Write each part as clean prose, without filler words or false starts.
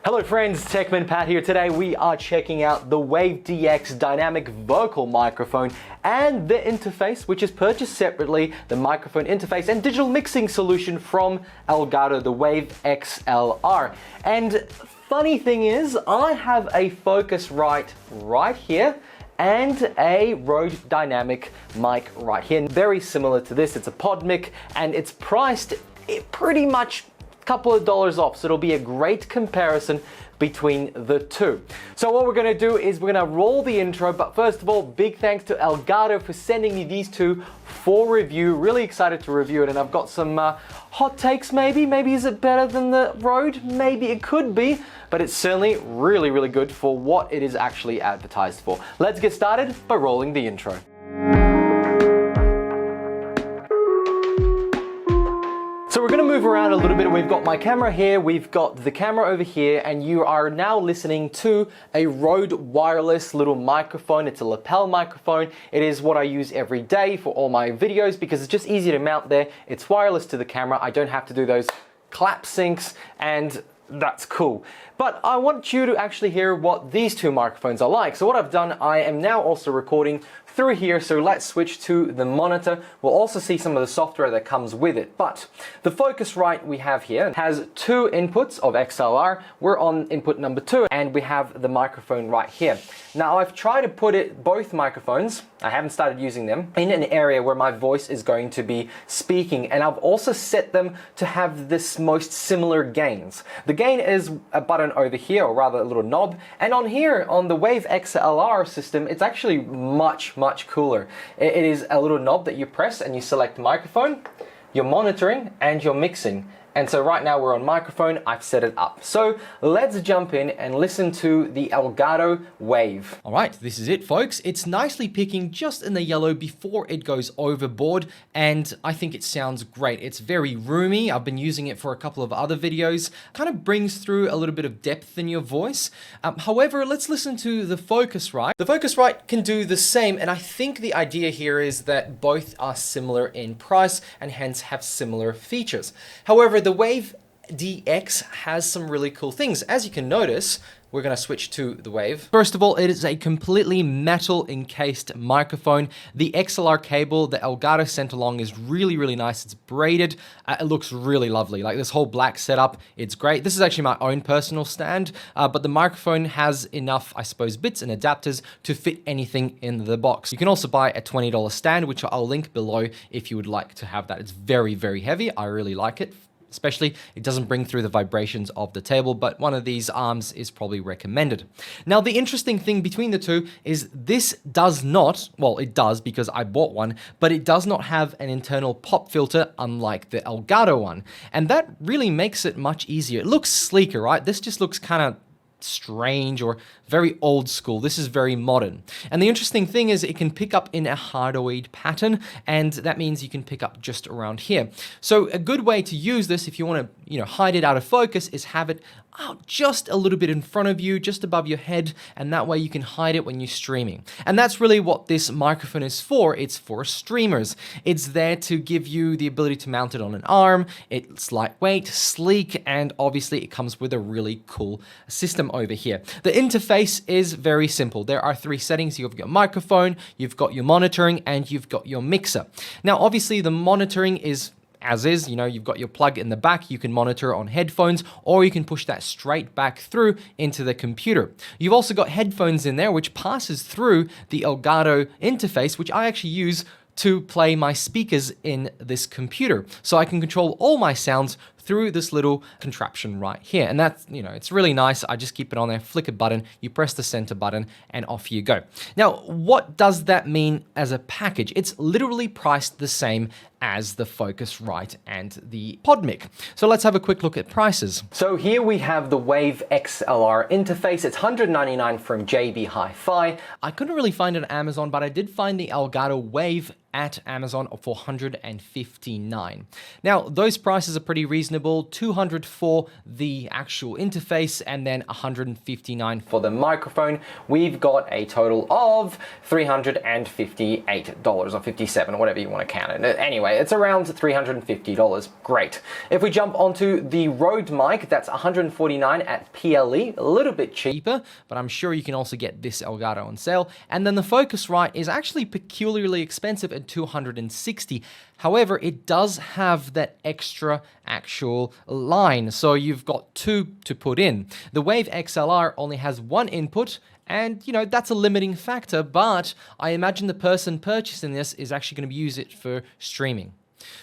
Hello friends, TechManPat here. Today we are checking out the Wave DX dynamic vocal microphone and the interface, which is purchased separately, the microphone interface and digital mixing solution from Elgato, the Wave XLR. And funny thing is, I have a Focusrite right here and a Rode dynamic mic right here. Very similar to this, it's a pod mic and it's priced pretty much couple of dollars off, so it'll be a great comparison between the two. So what we're going to do is we're going to roll the intro, but first of all, big thanks to Elgato for sending me these two for review. Really excited to review it, and I've got some hot takes maybe. Maybe is it better than the Rode? Maybe it could be, but it's certainly really good for what it is actually advertised for. Let's get started by rolling the intro. So we're going to move around a little bit. We've got my camera here, we've got the camera over here, and you are now listening to a Rode wireless little microphone. It's a lapel microphone. It is what I use every day for all my videos because it's just easy to mount there. It's wireless to the camera. I don't have to do those clap syncs, and that's cool. But I want you to actually hear what these two microphones are like. So what I've done, I am now also recording through here, so let's switch to the monitor. We'll also see some of the software that comes with it. But the Focusrite we have here has two inputs of XLR. We're on input number 2, and we have the microphone right here. Now I've tried to put both microphones, I haven't started using them, in an area where my voice is going to be speaking, and I've also set them to have this most similar gains. The gain is a button over here, or rather a little knob, and on here, on the Wave XLR system, it's actually much cooler. It is a little knob that you press and you select microphone, your monitoring, and your mixing. And so right now we're on microphone, I've set it up. So let's jump in and listen to the Elgato Wave. All right, this is it, folks. It's nicely picking just in the yellow before it goes overboard, and I think it sounds great. It's very roomy. I've been using it for a couple of other videos. Kind of brings through a little bit of depth in your voice. However, let's listen to the Focusrite. The Focusrite can do the same, and I think the idea here is that both are similar in price and hence have similar features. However, the Wave DX has some really cool things. As you can notice, we're going to switch to the Wave. First of all, it is a completely metal encased microphone. The XLR cable that Elgato sent along is really nice. It's braided. It looks really lovely. Like this whole black setup, it's great. This is actually my own personal stand, but the microphone has enough, I suppose, bits and adapters to fit anything in the box. You can also buy a $20 stand, which I'll link below if you would like to have that. It's very heavy. I really like it. Especially, it doesn't bring through the vibrations of the table, but one of these arms is probably recommended. Now, the interesting thing between the two is this does not, well, it does because I bought one, but it does not have an internal pop filter unlike the Elgato one. And that really makes it much easier. It looks sleeker, right? This just looks kind of strange or very old school. This is very modern. And the interesting thing is it can pick up in a hardoid pattern, and that means you can pick up just around here. So a good way to use this if you want to, hide it out of focus is have it out just a little bit in front of you, just above your head, and that way you can hide it when you're streaming. And that's really what this microphone is for. It's for streamers. It's there to give you the ability to mount it on an arm. It's lightweight, sleek, and obviously it comes with a really cool system over here. The interface is very simple. There are 3 settings. You've got your microphone, you've got your monitoring, and you've got your mixer. Now, obviously the monitoring is as is, you've got your plug in the back, you can monitor on headphones, or you can push that straight back through into the computer. You've also got headphones in there, which passes through the Elgato interface, which I actually use to play my speakers in this computer. So I can control all my sounds through this little contraption right here. And that's, it's really nice. I just keep it on there, flick a button, you press the center button, and off you go. Now, what does that mean as a package? It's literally priced the same as the Focusrite and the PodMic. So let's have a quick look at prices. So here we have the Wave XLR interface. It's $199 from JB Hi-Fi. I couldn't really find it on Amazon, but I did find the Elgato Wave at Amazon for $159. Now, those prices are pretty reasonable. $200 for the actual interface and then $159 for the microphone. We've got a total of $358 or 57, whatever you want to count it. Anyway, it's around $350. Great. If we jump onto the Rode mic, that's $149 at PLE, a little bit cheaper, but I'm sure you can also get this Elgato on sale. And then the Focusrite is actually peculiarly expensive at $260. However, it does have that extra actual line, so you've got two to put in. The Wave XLR only has one input, and that's a limiting factor, but I imagine the person purchasing this is actually going to use it for streaming.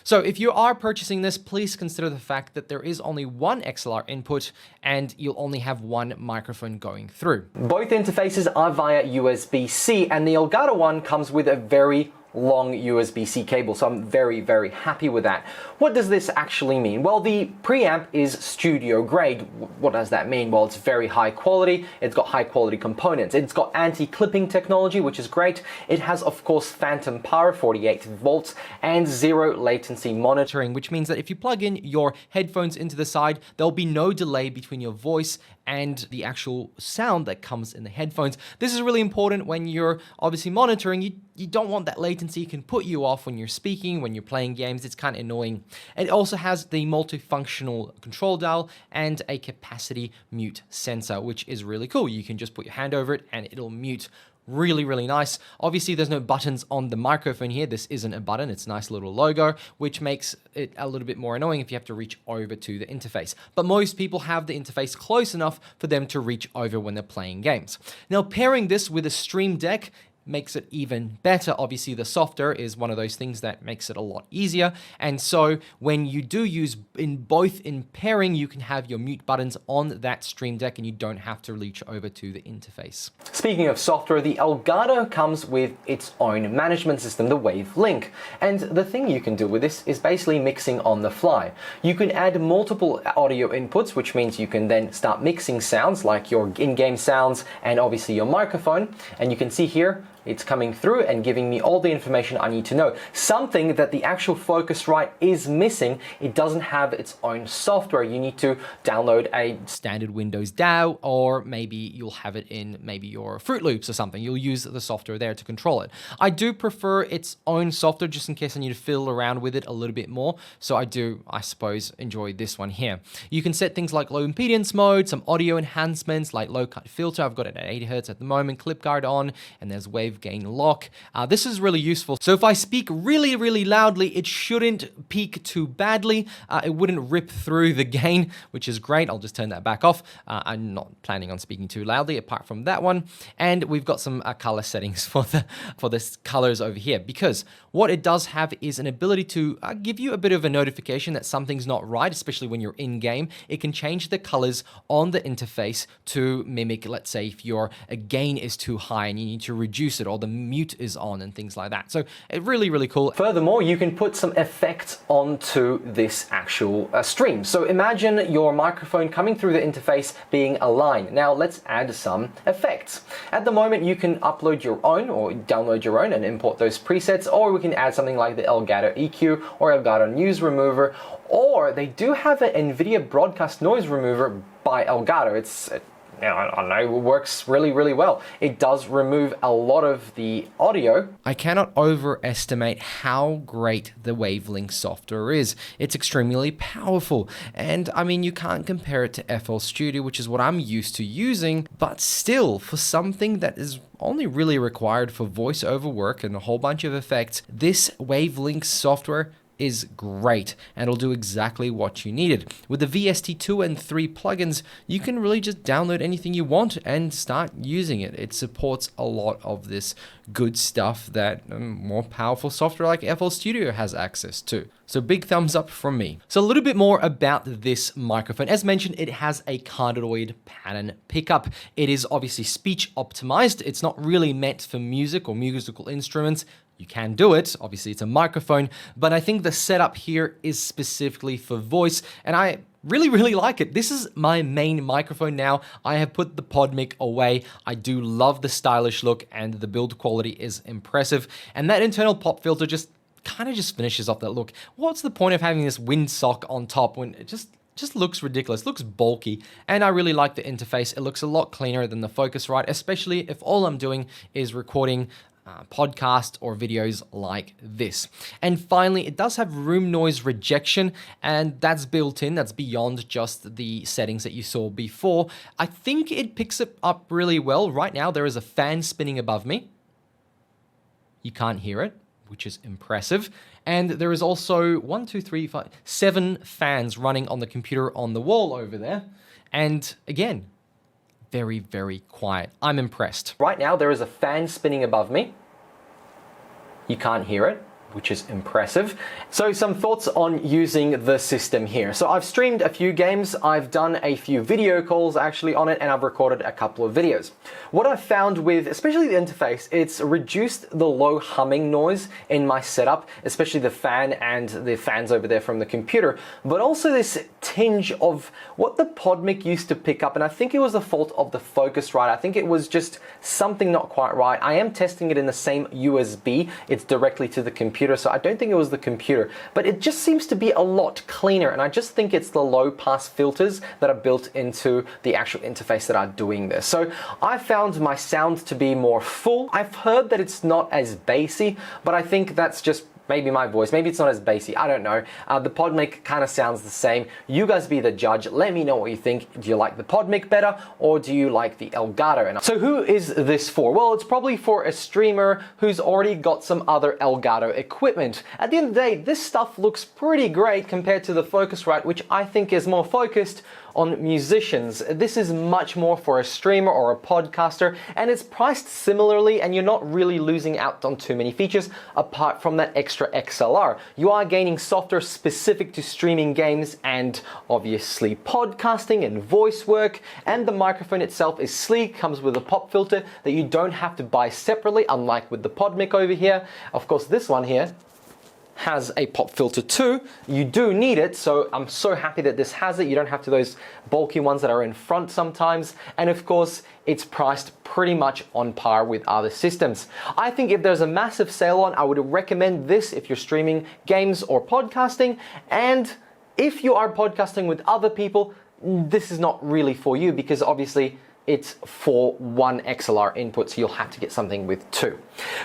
So if you are purchasing this, please consider the fact that there is only one XLR input and you'll only have one microphone going through. Both interfaces are via USB-C, and the Elgato one comes with a very long USB-C cable, so I'm very, very happy with that. What does this actually mean? Well, the preamp is studio grade. What does that mean? Well, it's very high quality, it's got high quality components, it's got anti-clipping technology, which is great. It has, of course, phantom power, 48 volts, and zero latency monitoring, which means that if you plug in your headphones into the side, there'll be no delay between your voice and the actual sound that comes in the headphones. This is really important when you're obviously monitoring. You don't want that latency. It can put you off when you're speaking, when you're playing games. It's kind of annoying. It also has the multifunctional control dial and a capacity mute sensor, which is really cool. You can just put your hand over it and it'll mute. Really, really nice. Obviously, there's no buttons on the microphone here. This isn't a button. It's a nice little logo, which makes it a little bit more annoying if you have to reach over to the interface. But most people have the interface close enough for them to reach over when they're playing games. Now, pairing this with a Stream Deck makes it even better. Obviously, the software is one of those things that makes it a lot easier. And so when you do use both in pairing, you can have your mute buttons on that Stream Deck and you don't have to reach over to the interface. Speaking of software, the Elgato comes with its own management system, the Wave Link. And the thing you can do with this is basically mixing on the fly. You can add multiple audio inputs, which means you can then start mixing sounds like your in-game sounds and obviously your microphone. And you can see here, it's coming through and giving me all the information I need to know. Something that the actual Focusrite is missing, it doesn't have its own software. You need to download a standard Windows DAW, or maybe you'll have it in maybe your Fruit Loops or something. You'll use the software there to control it. I do prefer its own software just in case I need to fiddle around with it a little bit more. So I do, I suppose, enjoy this one here. You can set things like low impedance mode, some audio enhancements like low cut filter. I've got it at 80 Hertz at the moment, clip guard on, and there's wave gain lock. This is really useful. So if I speak really, really loudly, it shouldn't peak too badly. It wouldn't rip through the gain, which is great. I'll just turn that back off. I'm not planning on speaking too loudly apart from that one. And we've got some color settings for the colors over here, because what it does have is an ability to give you a bit of a notification that something's not right, especially when you're in game. It can change the colors on the interface to mimic, let's say, if your gain is too high and you need to reduce it, or the mute is on and things like that. So it's really, really cool. Furthermore, you can put some effects onto this actual stream. So imagine your microphone coming through the interface being a line. Now let's add some effects. At the moment, you can upload your own or download your own and import those presets, or we can add something like the Elgato EQ or Elgato Noise Remover, or they do have an NVIDIA Broadcast Noise Remover by Elgato. I don't know, it works really, really well. It does remove a lot of the audio. I cannot overestimate how great the Wavelink software is. It's extremely powerful. And I mean, you can't compare it to FL Studio, which is what I'm used to using, but still, for something that is only really required for voiceover work and a whole bunch of effects, this Wavelink software is great and it'll do exactly what you needed. With the VST2 and 3 plugins, you can really just download anything you want and start using it. It supports a lot of this good stuff that more powerful software like FL Studio has access to. So big thumbs up from me. So a little bit more about this microphone. As mentioned, it has a cardioid pattern pickup. It is obviously speech optimized. It's not really meant for music or musical instruments. You can do it, obviously it's a microphone, but I think the setup here is specifically for voice, and I really like it. This is my main microphone now. I have put the PodMic away. I do love the stylish look and the build quality is impressive. And that internal pop filter just kind of just finishes off that look. What's the point of having this windsock on top when it just looks ridiculous, it looks bulky, and I really like the interface. It looks a lot cleaner than the Focusrite, especially if all I'm doing is recording podcasts or videos like this. And finally, it does have room noise rejection, and that's built in. That's beyond just the settings that you saw before. I think it picks it up really well. Right now, there is a fan spinning above me. You can't hear it, which is impressive. And there is also 7 fans running on the computer on the wall over there. And again, very quiet. I'm impressed. Right now, there is a fan spinning above me. You can't hear it, which is impressive. So some thoughts on using the system here. So I've streamed a few games, I've done a few video calls actually on it, and I've recorded a couple of videos. What I've found with, especially the interface, it's reduced the low humming noise in my setup, especially the fan and the fans over there from the computer, but also this tinge of what the PodMic used to pick up, and I think it was the fault of the Focusrite. I think it was just something not quite right. I am testing it in the same USB, it's directly to the computer, so I don't think it was the computer, but it just seems to be a lot cleaner, and I just think it's the low pass filters that are built into the actual interface that are doing this. So I found my sound to be more full. I've heard that it's not as bassy, but I think that's just maybe my voice, maybe it's not as bassy, I don't know. The PodMic kind of sounds the same. You guys be the judge. Let me know what you think. Do you like the PodMic better, or do you like the Elgato? And so who is this for? Well, it's probably for a streamer who's already got some other Elgato equipment. At the end of the day, this stuff looks pretty great compared to the Focusrite, which I think is more focused on musicians. This is much more for a streamer or a podcaster, and it's priced similarly, and you're not really losing out on too many features apart from that extra XLR. You are gaining software specific to streaming games and obviously podcasting and voice work, and the microphone itself is sleek, comes with a pop filter that you don't have to buy separately, unlike with the PodMic over here. Of course, this one here has a pop filter too. You do need it, so I'm so happy that this has it. You don't have to those bulky ones that are in front sometimes. And of course, it's priced pretty much on par with other systems. I think if there's a massive sale on, I would recommend this if you're streaming games or podcasting. And if you are podcasting with other people, this is not really for you, because obviously it's for one XLR input, so you'll have to get something with 2.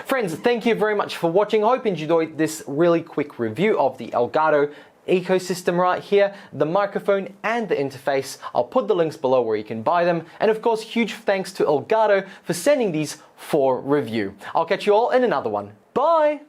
Friends, thank you very much for watching. I hope you enjoyed this really quick review of the Elgato ecosystem right here, the microphone and the interface. I'll put the links below where you can buy them. And of course, huge thanks to Elgato for sending these for review. I'll catch you all in another one. Bye!